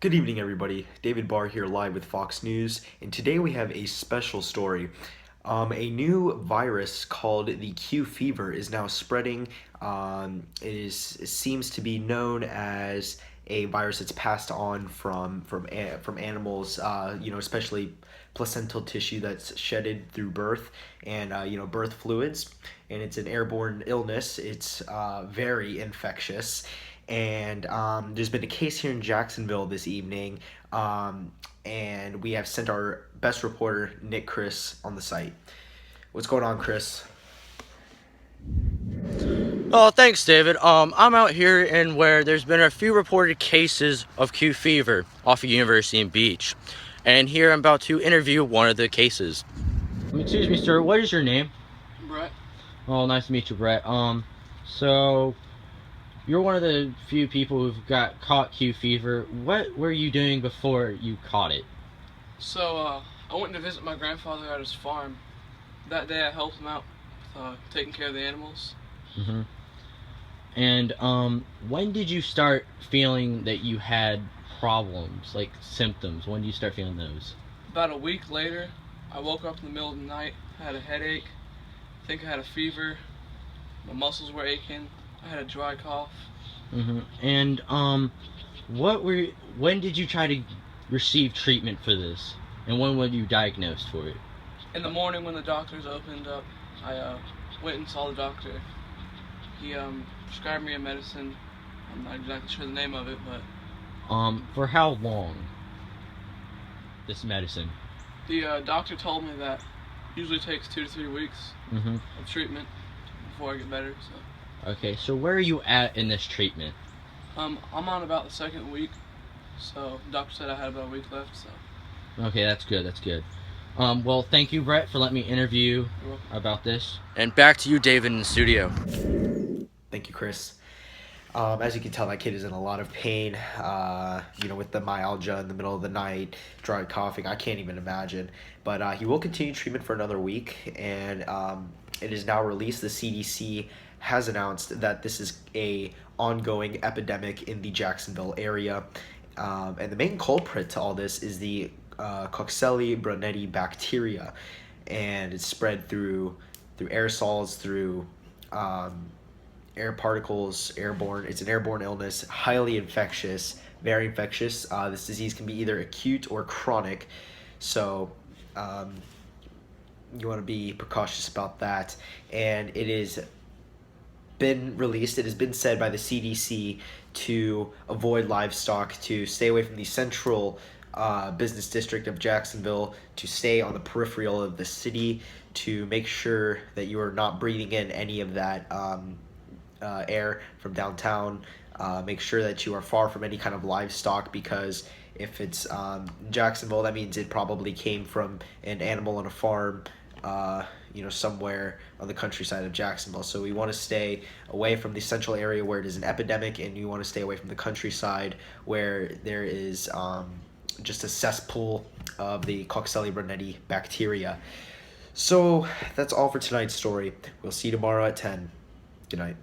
Good evening, everybody. David Barr here live with Fox News, and today we have a special story. A new virus called the Q fever is now spreading. It seems to be known as a virus that's passed on from animals, especially placental tissue that's shedded through birth and birth fluids, and it's an airborne illness. It's very infectious, and there's been a case here in Jacksonville this evening, and we have sent our best reporter, Criss, on the site. What's going on, Criss? Oh, thanks, David. I'm out here in where there's been a few reported cases of Q fever off of University and Beach, and here I'm about to interview one of the cases. Excuse me, sir. What is your name? Brett. Oh, nice to meet you, Brett. So you're one of the few people who've got caught Q fever. What were you doing before you caught it? So, I went to visit my grandfather at his farm. That day I helped him out with taking care of the animals. Mm-hmm. And when did you start feeling that you had problems, like symptoms? When did you start feeling those? About a week later, I woke up in the middle of the night, I had a headache, I think I had a fever, my muscles were aching, I had a dry cough. Mm-hmm. And when did you try to receive treatment for this? And when were you diagnosed for it? In the morning when the doctors opened up, I went and saw the doctor. He prescribed me a medicine. I'm not exactly sure the name of it, but for how long? This medicine? the doctor told me that it usually takes 2 to 3 weeks Mm-hmm. of treatment before I get better. So Okay, so where are you at in this treatment? I'm on about the second week. So the doctor said I had about a week left. So Okay, that's good, that's good. Well, thank you, Brett, for letting me interview you're welcome. about this. And back to you, David, in the studio. Thank you, Criss. As you can tell, that kid is in a lot of pain, with the myalgia in the middle of the night, dry coughing. I can't even imagine. But he will continue treatment for another week, and it is now released. The CDC has announced that this is a ongoing epidemic in the Jacksonville area. And the main culprit to all this is the Coxsackie brunetti bacteria, and it's spread through aerosols, through air particles, airborne. It's an airborne illness, highly infectious, very infectious. This disease can be either acute or chronic, so you want to be precautious about that. And it is been released, it has been said by the CDC to avoid livestock, to stay away from the central business district of Jacksonville, to stay on the peripheral of the city, to make sure that you are not breathing in any of that air from downtown. Make sure that you are far from any kind of livestock, because if it's Jacksonville, that means it probably came from an animal on a farm, somewhere on the countryside of Jacksonville. So we want to stay away from the central area where it is an epidemic, and you want to stay away from the countryside where there is just a cesspool of the Coxsackie brunetti bacteria. So that's all for tonight's story. We'll see you tomorrow at 10. Good night.